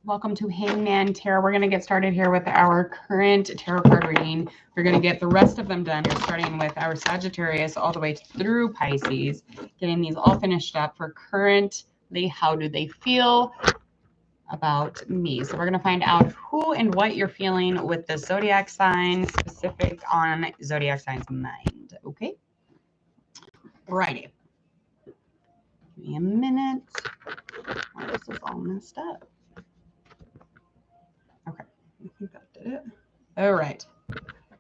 Welcome to Hangman Tarot. We're going to get started here with our current tarot card reading. We're going to get the rest of them done. We're starting with our Sagittarius all the way through Pisces, getting these all finished up for currently. How do they feel about me? So we're going to find out who and what you're feeling with the zodiac sign, specific on zodiac signs mind. Okay. Alrighty. Give me a minute. Oh, this is all messed up. Okay, I think that did it. All right.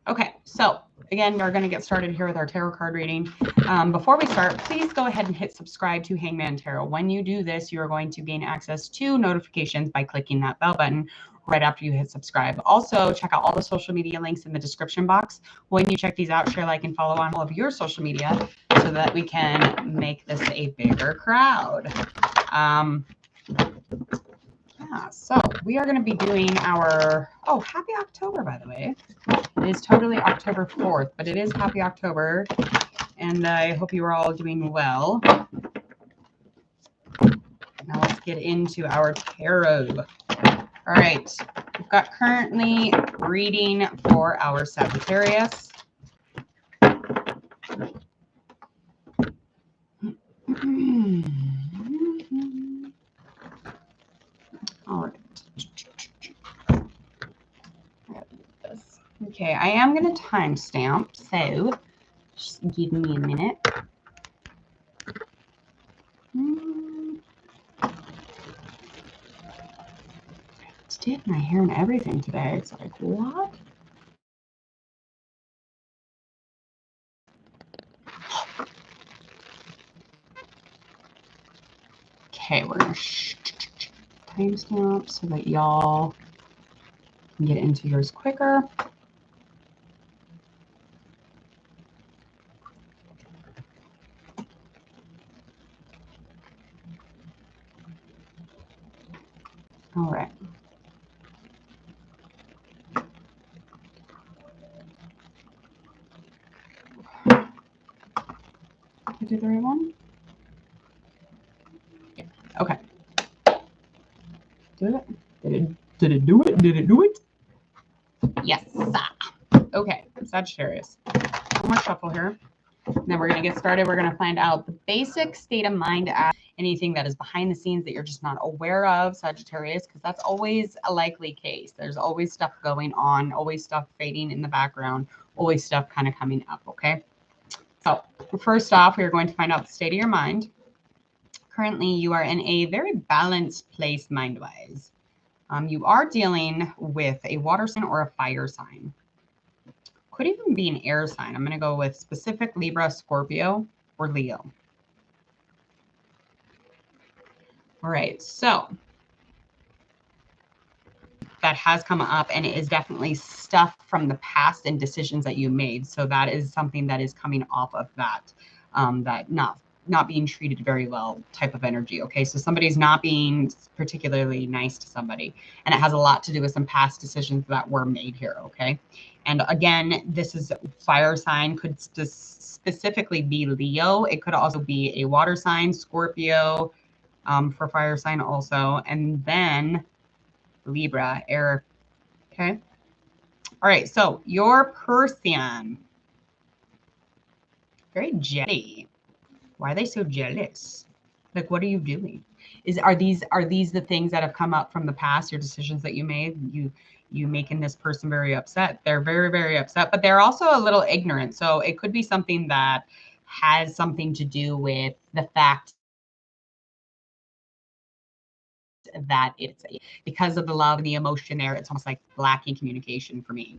Okay, so again, we're going to get started here with our tarot card reading. Before we start, please go ahead and hit subscribe to Hangman Tarot. When you do this, you are going to gain access to notifications by clicking that bell button right after you hit subscribe. Also, check out all the social media links in the description box. When you check these out, share, like, and follow on all of your social media so that we can make this a bigger crowd. Yeah, so we are going to be doing our, oh, happy October, by the way. It is totally October 4th, but it is happy October, and I hope you are all doing well. Now let's get into our tarot. All right, we've got currently reading for our Sagittarius. All right. Okay, I am going to timestamp, so just give me a minute. I did my hair and everything today. It's like, what? Okay, we're going to timestamp so that y'all can get into yours quicker. All right. Did I do the right one? Yeah. Okay. Did it? Did it do it? Did it do it? Yes. Okay. Sagittarius. One more shuffle here. And then we're going to get started. We're going to find out the basic state of mind, anything that is behind the scenes that you're just not aware of, Sagittarius, because that's always a likely case. There's always stuff going on, always stuff fading in the background, always stuff kind of coming up, okay? So first off, we are going to find out the state of your mind. Currently, you are in a very balanced place mind-wise. You are dealing with a water sign or a fire sign. Could even be an air sign. I'm going to go with specific Libra, Scorpio, or Leo. All right, so that has come up, and it is definitely stuff from the past and decisions that you made. So that is something that is coming off of that, that not being treated very well type of energy. Okay, so somebody's not being particularly nice to somebody, and it has a lot to do with some past decisions that were made here. Okay, and again, this is fire sign, could specifically be Leo. It could also be a water sign, Scorpio, for fire sign also, and then Libra, air. Okay, all right, so your person, very jelly. Why are they so jealous? Like, what are you doing? Are these the things that have come up from the past, your decisions that you made, you making this person very upset? They're very, very upset, but they're also a little ignorant. So it could be something that has something to do with the fact that it's because of the love and the emotion there. It's almost like lacking communication for me.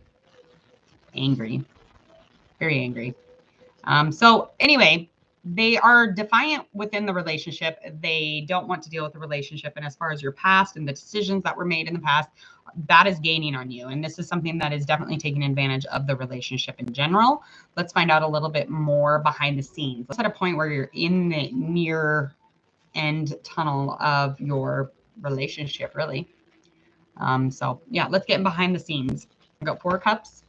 Angry, very angry. So anyway, they are defiant within the relationship. They don't want to deal with the relationship. And as far as your past and the decisions that were made in the past, that is gaining on you. And this is something that is definitely taking advantage of the relationship in general. Let's find out a little bit more behind the scenes. Let's at a point where you're in the near end tunnel of your relationship, really. So yeah, let's get behind the scenes. I got 4 cups.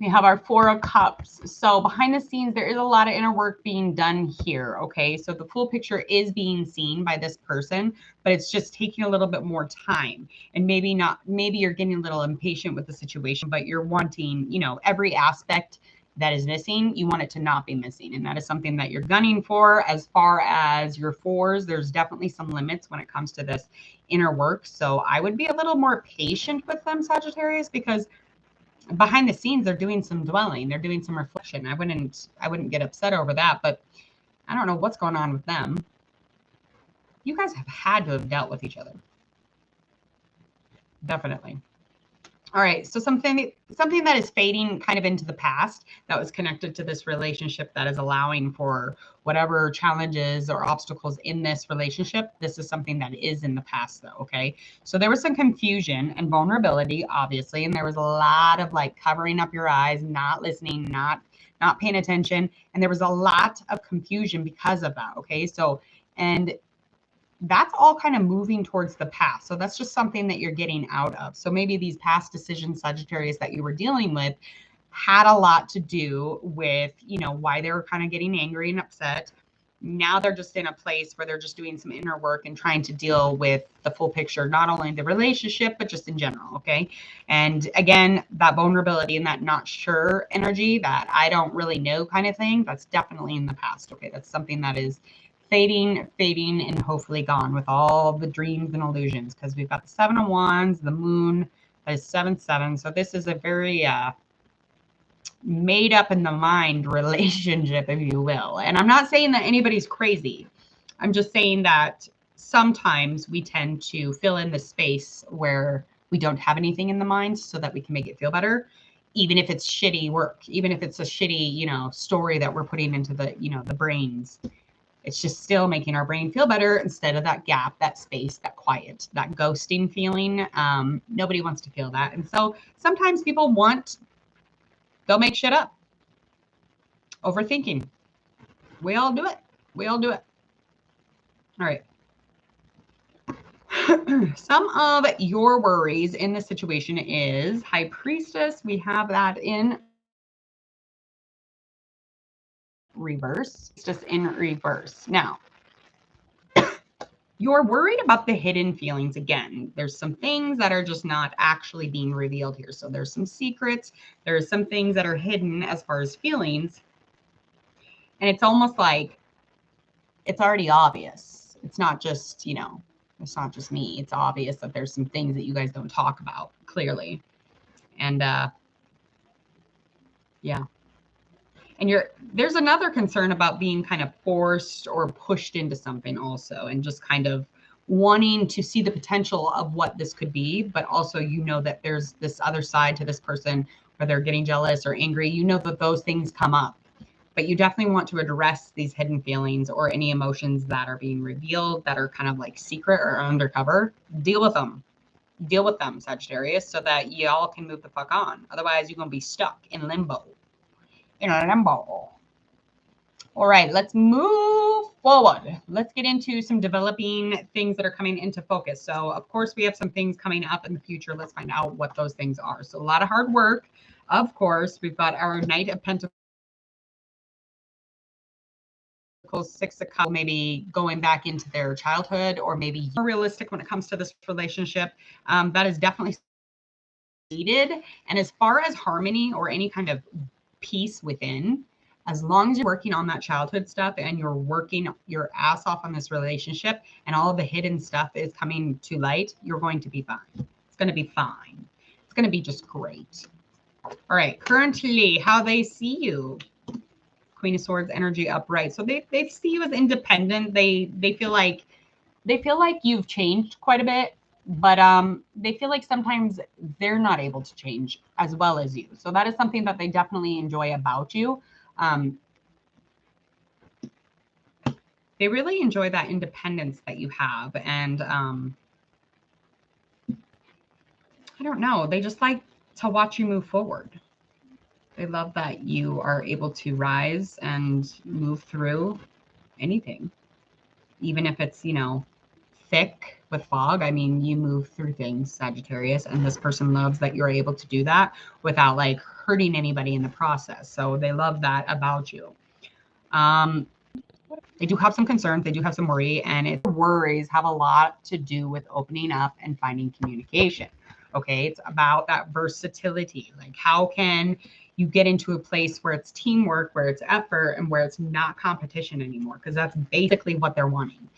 We have our Four of Cups. So behind the scenes, there is a lot of inner work being done here. Okay. So the full picture is being seen by this person, but it's just taking a little bit more time. And maybe not, maybe you're getting a little impatient with the situation, but you're wanting, you know, every aspect that is missing, you want it to not be missing. And that is something that you're gunning for. As far as your fours, there's definitely some limits when it comes to this inner work. So I would be a little more patient with them, Sagittarius, because behind the scenes they're doing some dwelling, they're doing some reflection. I wouldn't get upset over that, but I don't know what's going on with them. You guys have had to have dealt with each other, definitely. All right, so something that is fading kind of into the past that was connected to this relationship that is allowing for whatever challenges or obstacles in this relationship. This is something that is in the past though, okay? So there was some confusion and vulnerability, obviously, and there was a lot of like covering up your eyes, not listening, not paying attention, and there was a lot of confusion because of that, okay? So, and that's all kind of moving towards the past. So that's just something that you're getting out of. So maybe these past decisions, Sagittarius, that you were dealing with had a lot to do with, you know, why they were kind of getting angry and upset. Now they're just in a place where they're just doing some inner work and trying to deal with the full picture, not only the relationship, but just in general. Okay. And again, that vulnerability and that not sure energy, that I don't really know kind of thing, that's definitely in the past. Okay. That's something that is fading, and hopefully gone with all the dreams and illusions, because we've got the Seven of Wands, the moon, that is 7-7. So this is a very made up in the mind relationship, if you will. And I'm not saying that anybody's crazy. I'm just saying that sometimes we tend to fill in the space where we don't have anything in the mind so that we can make it feel better, even if it's shitty work, even if it's a shitty, you know, story that we're putting into the, you know, the brains. It's just still making our brain feel better instead of that gap, that space, that quiet, that ghosting feeling. Nobody wants to feel that. And so sometimes people they'll make shit up. Overthinking. We all do it. We all do it. All right. Some of your worries in this situation is High Priestess. We have that in reverse. Just in reverse. Now, you're worried about the hidden feelings again. There's some things that are just not actually being revealed here. So there's some secrets. There's some things that are hidden as far as feelings. And it's almost like it's already obvious. It's not just, you know, it's not just me. It's obvious that there's some things that you guys don't talk about clearly. And yeah. And there's another concern about being kind of forced or pushed into something also, and just kind of wanting to see the potential of what this could be, but also, you know, that there's this other side to this person where they're getting jealous or angry. You know that those things come up, but you definitely want to address these hidden feelings or any emotions that are being revealed that are kind of like secret or undercover. Deal with them, Sagittarius, so that y'all can move the fuck on. Otherwise, you're going to be stuck in limbo. All right, let's move forward. Let's get into some developing things that are coming into focus. So, of course, we have some things coming up in the future. Let's find out what those things are. So, a lot of hard work. Of course, we've got our Knight of Pentacles, Six of Cups, maybe going back into their childhood, or maybe more realistic when it comes to this relationship. That is definitely needed. And as far as harmony or any kind of peace within, as long as you're working on that childhood stuff and you're working your ass off on this relationship and all of the hidden stuff is coming to light, you're going to be fine. It's going to be fine. It's going to be just great. All right. Currently, how they see you. Queen of Swords energy upright. So they see you as independent. They feel like you've changed quite a bit, but they feel like sometimes they're not able to change as well as you. So that is something that they definitely enjoy about you. They really enjoy that independence that you have. And I don't know, they just like to watch you move forward. They love that you are able to rise and move through anything, even if it's, you know, thick with fog. I mean, you move through things, Sagittarius, and this person loves that you're able to do that without like hurting anybody in the process. So they love that about you. They do have some concerns, they do have some worry, and worries have a lot to do with opening up and finding communication. Okay, it's about that versatility. Like, how can you get into a place where it's teamwork, where it's effort, and where it's not competition anymore? Because that's basically what they're wanting.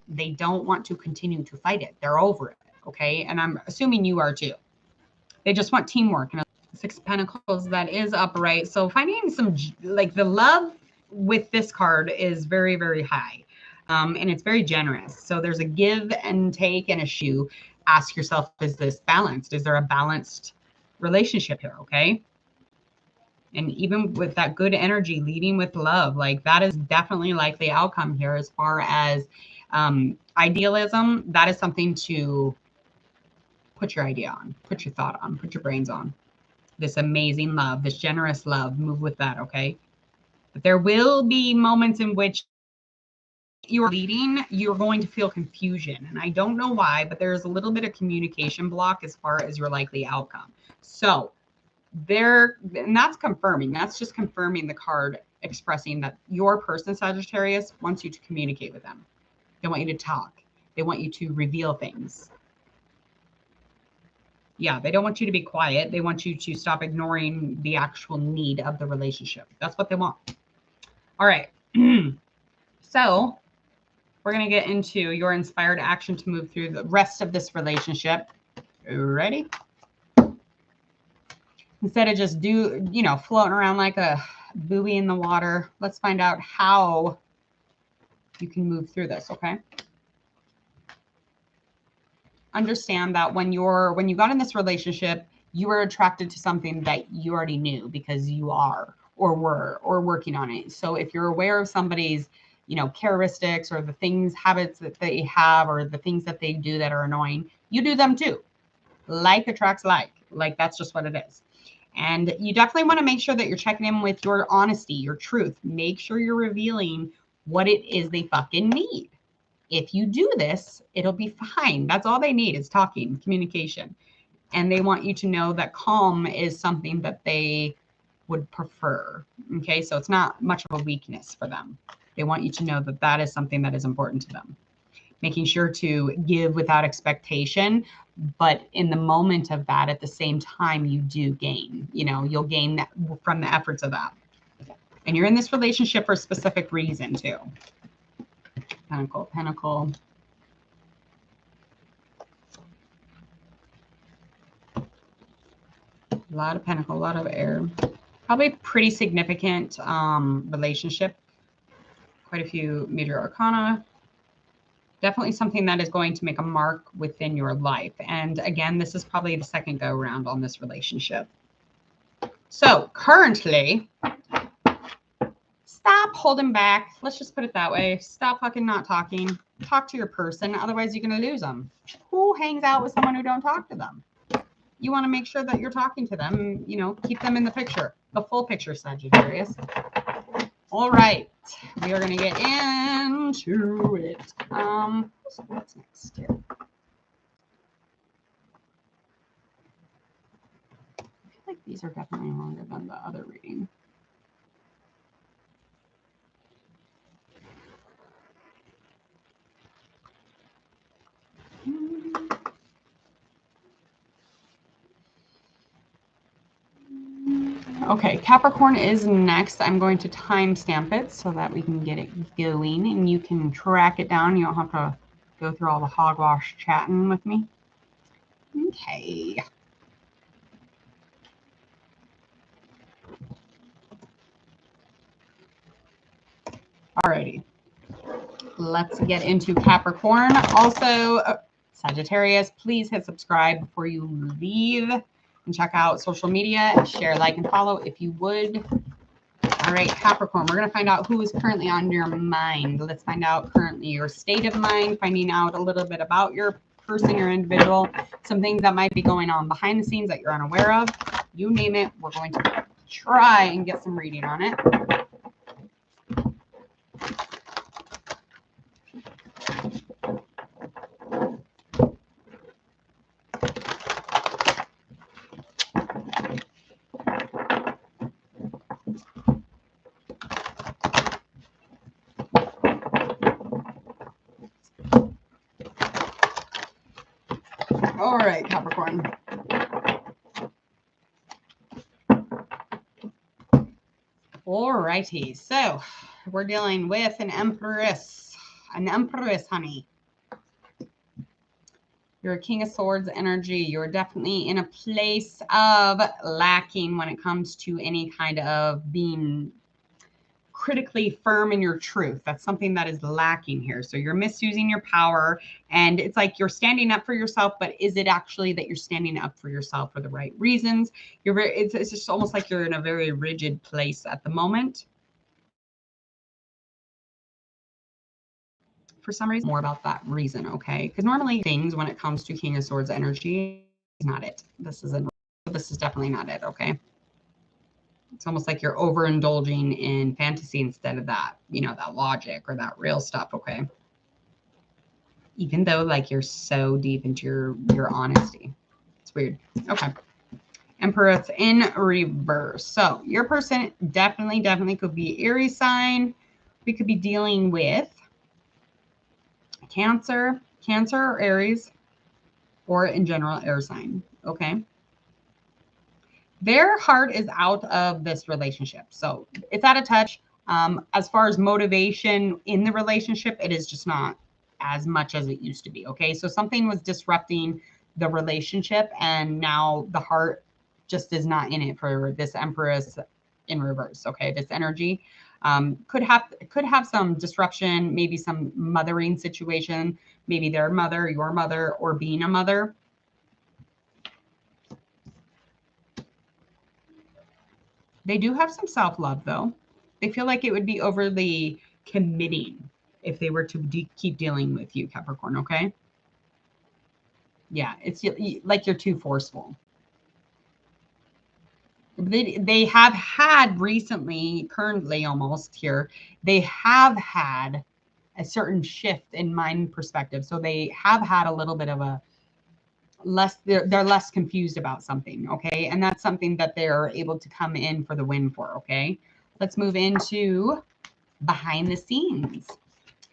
They don't want to continue to fight it. They're over it. Okay, and I'm assuming you are too. They just want teamwork. And Six of Pentacles, that is upright. So finding some, like, the love with this card is very, very high. And it's very generous. So there's a give and take and a shoe. Ask yourself, is this balanced? Is there a balanced relationship here? Okay. And even with that good energy leading with love, like, that is definitely likely outcome here. As far as idealism, that is something to put your idea on, put your thought on, put your brains on. This amazing love, this generous love, move with that. Okay. But there will be moments in which you're leading, you're going to feel confusion. And I don't know why, but there's a little bit of communication block as far as your likely outcome. So and that's confirming. That's just confirming the card expressing that your person, Sagittarius, wants you to communicate with them. They want you to talk. They want you to reveal things. Yeah, they don't want you to be quiet. They want you to stop ignoring the actual need of the relationship. That's what they want. All right. So we're going to get into your inspired action to move through the rest of this relationship. Ready? Instead of just floating around like a buoy in the water, let's find out how you can move through this, okay? Understand that when you got in this relationship, you were attracted to something that you already knew because you are or were or working on it. So if you're aware of somebody's characteristics or the things, habits that they have, or the things that they do that are annoying, you do them too. Like attracts like. Like, that's just what it is. And you definitely want to make sure that you're checking in with your honesty, your truth. Make sure you're revealing what it is they fucking need. If you do this, it'll be fine. That's all they need is talking, communication. And they want you to know that calm is something that they would prefer. Okay, so it's not much of a weakness for them. They want you to know that that is something that is important to them. Making sure to give without expectation, but in the moment of that, at the same time, you do gain. You'll gain that from the efforts of that. And you're in this relationship for a specific reason too. Pentacle. A lot of Pentacle, a lot of air. Probably pretty significant relationship. Quite a few major arcana. Definitely something that is going to make a mark within your life. And again, this is probably the second go around on this relationship. So currently, stop holding back. Let's just put it that way. Stop fucking not talking. Talk to your person. Otherwise, you're going to lose them. Who hangs out with someone who don't talk to them? You want to make sure that you're talking to them, keep them in the picture, the full picture, Sagittarius. All right, we are going to get into it. What's next here? I feel like these are definitely longer than the other reading. Okay, Capricorn is next. I'm going to timestamp it so that we can get it going and you can track it down. You don't have to go through all the hogwash chatting with me. Okay. Alrighty. Let's get into Capricorn. Also, Sagittarius, please hit subscribe before you leave. And check out social media, share, like, and follow if you would. All right, Capricorn, we're going to find out who is currently on your mind. Let's find out currently your state of mind, finding out a little bit about your person, your individual, some things that might be going on behind the scenes that you're unaware of. You name it, we're going to try and get some reading on it. All right, Capricorn. All righty. So we're dealing with an empress. An empress, honey. You're a King of Swords energy. You're definitely in a place of lacking when it comes to any kind of being critically firm in your truth. That's something that is lacking here. So you're misusing your power, and it's like you're standing up for yourself, but is it actually that you're standing up for yourself for the right reasons? It's just almost like you're in a very rigid place at the moment. For some reason, more about that reason, okay? Because normally things when it comes to King of Swords energy is not it. This is definitely not it, okay? It's almost like you're overindulging in fantasy instead of that, that logic or that real stuff, okay? Even though like you're so deep into your honesty. It's weird. Okay. Empress in reverse. So your person definitely could be Aries sign. We could be dealing with Cancer or Aries, or in general air sign. Okay. Their heart is out of this relationship. So it's out of touch. As far as motivation in the relationship, it is just not as much as it used to be. Okay. So something was disrupting the relationship, and now the heart just is not in it for this Empress in reverse. Okay. This energy could have some disruption, maybe some mothering situation, maybe their mother, your mother, or being a mother. They do have some self-love, though. They feel like it would be overly committing if they were to keep dealing with you, Capricorn, okay? Yeah, it's like you're too forceful. They have had recently, currently almost here, they have had a certain shift in mind perspective. So they have had a little bit of a they're less confused about something, okay? And that's something that they're able to come in for the win for, okay? Let's move into behind the scenes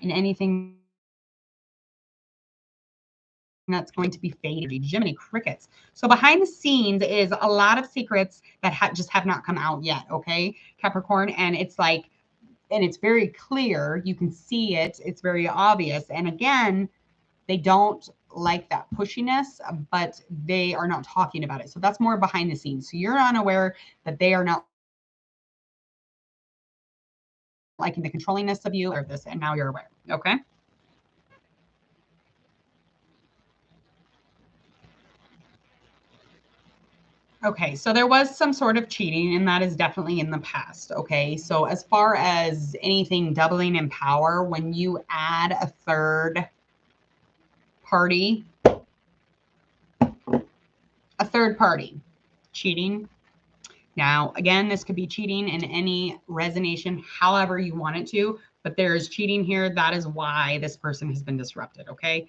in anything that's going to be faded. Jiminy crickets. So behind the scenes is a lot of secrets that just have not come out yet, okay, Capricorn? And it's like, and it's very clear. You can see it. It's very obvious. And again, they don't like that pushiness, but they are not talking about it. So that's more behind the scenes. So you're unaware that they are not liking the controllingness of you or this, and now you're aware. Okay. Okay, so there was some sort of cheating, and that is definitely in the past. Okay, so as far as anything doubling in power, when you add a third party, cheating. Now, again, this could be cheating in any resonation, however you want it to, but there is cheating here. That is why this person has been disrupted. Okay,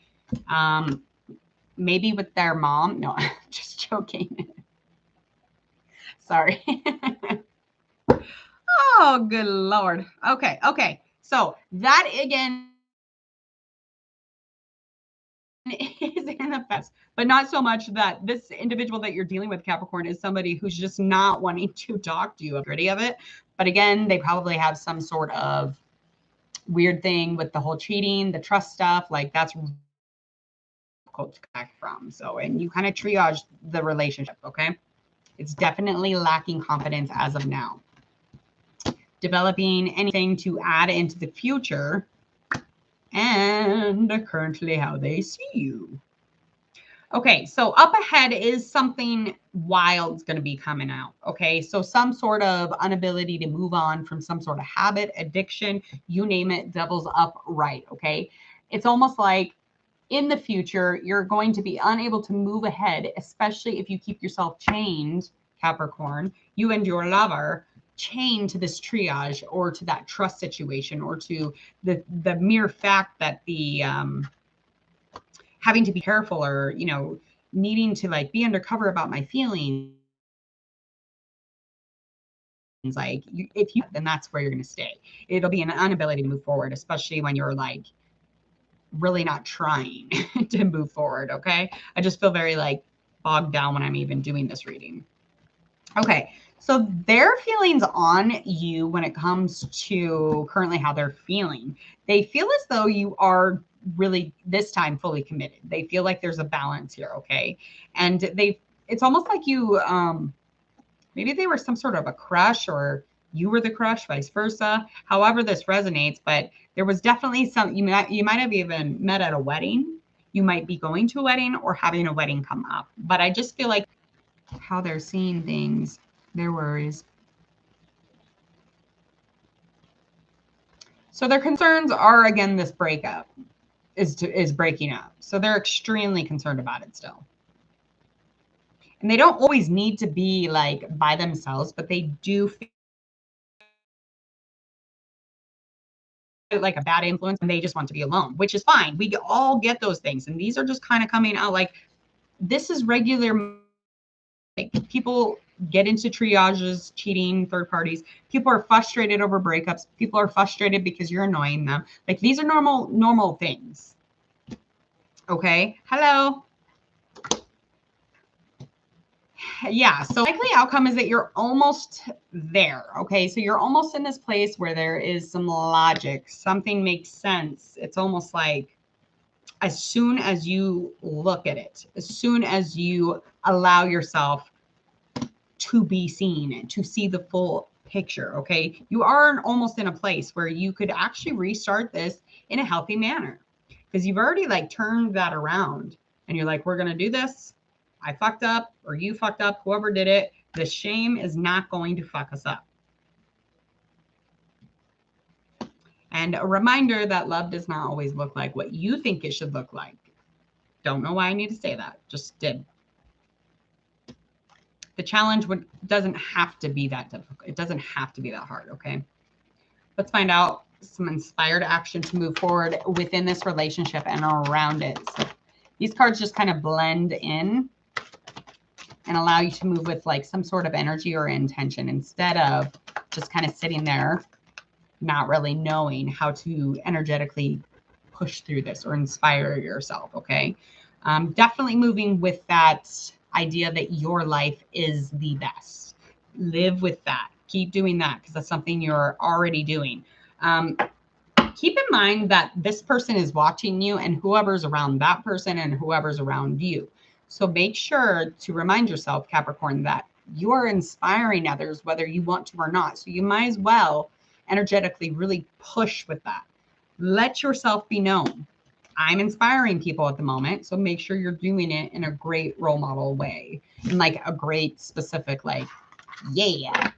maybe with their mom. No, just joking. Sorry. Oh, good Lord. Okay. So that again is in the past, but not so much that this individual that you're dealing with, Capricorn, is somebody who's just not wanting to talk to you. I'm ready of it. But again, they probably have some sort of weird thing with the whole cheating, the trust stuff. Like that's difficult to back from. So, and you kind of triage the relationship. Okay. It's definitely lacking confidence as of now. Developing anything to add into the future, and currently how they see you. Okay, so up ahead is something wild's going to be coming out. Okay, so some sort of inability to move on from some sort of habit, addiction, you name it, devil's upright. Okay, it's almost like in the future, you're going to be unable to move ahead, especially if you keep yourself chained, Capricorn, you and your lover, chained to this triage or to that trust situation or to the mere fact that the having to be careful or needing to like be undercover about my feelings. Like if you then that's where you're going to stay. It'll be an inability to move forward, especially when you're like really not trying to move forward. Okay. I just feel very like bogged down when I'm even doing this reading. Okay. So their feelings on you when it comes to currently how they're feeling, they feel as though you are really this time fully committed. They feel like there's a balance here. Okay. And it's almost like you, maybe they were some sort of a crush or you were the crush, vice versa. However this resonates, but there was definitely some, you might have even met at a wedding. You might be going to a wedding or having a wedding come up. But I just feel like how they're seeing things, their worries. So their concerns are, again, this breakup is breaking up. So they're extremely concerned about it still. And they don't always need to be like by themselves, but they do feel like a bad influence and they just want to be alone, which is fine. We all get those things. And these are just kind of coming out like this is regular. Like people get into triages, cheating, third parties. People are frustrated over breakups. People are frustrated because you're annoying them. Like these are normal things. Okay. Hello. Yeah. So likely outcome is that you're almost there. Okay. So you're almost in this place where there is some logic. Something makes sense. It's almost like as soon as you look at it, as soon as you allow yourself to be seen, to see the full picture, okay, you are almost in a place where you could actually restart this in a healthy manner because you've already like turned that around and you're like, we're going to do this. I fucked up or you fucked up, whoever did it. The shame is not going to fuck us up. And a reminder that love does not always look like what you think it should look like. Don't know why I need to say that. Just did. The challenge doesn't have to be that difficult. It doesn't have to be that hard, okay? Let's find out some inspired action to move forward within this relationship and around it. So these cards just kind of blend in and allow you to move with like some sort of energy or intention instead of just kind of sitting there, not really knowing how to energetically push through this or inspire yourself, okay? Definitely moving with that idea that your life is the best. Live with that. Keep doing that because that's something you're already doing. Keep in mind that this person is watching you and whoever's around that person and whoever's around you. So make sure to remind yourself, Capricorn, that you are inspiring others, whether you want to or not. So you might as well energetically really push with that. Let yourself be known. I'm inspiring people at the moment. So make sure you're doing it in a great role model way. And like a great specific, like, yeah,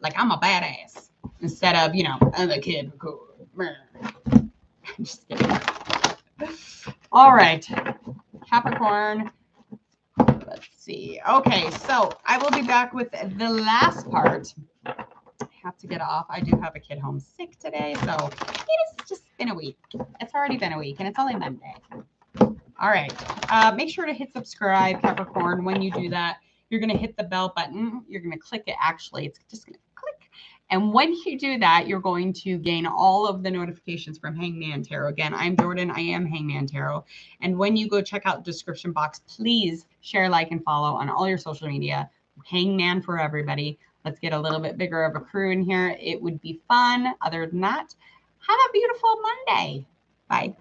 like I'm a badass. Instead of, you know, I'm a kid. Cool. I'm just kidding. All right. Capricorn. Let's see. Okay. So I will be back with the last part. Have to get off. I do have a kid home sick today, so it has just been a week. It's already been a week, and it's only Monday. All right. Make sure to hit subscribe, Capricorn. When you do that, you're going to hit the bell button. You're going to click it. Actually, it's just going to click. And when you do that, you're going to gain all of the notifications from Hangman Tarot. Again, I'm Jordan. I am Hangman Tarot. And when you go check out the description box, please share, like, and follow on all your social media. Hangman for everybody. Let's get a little bit bigger of a crew in here. It would be fun. Other than that, have a beautiful Monday. Bye.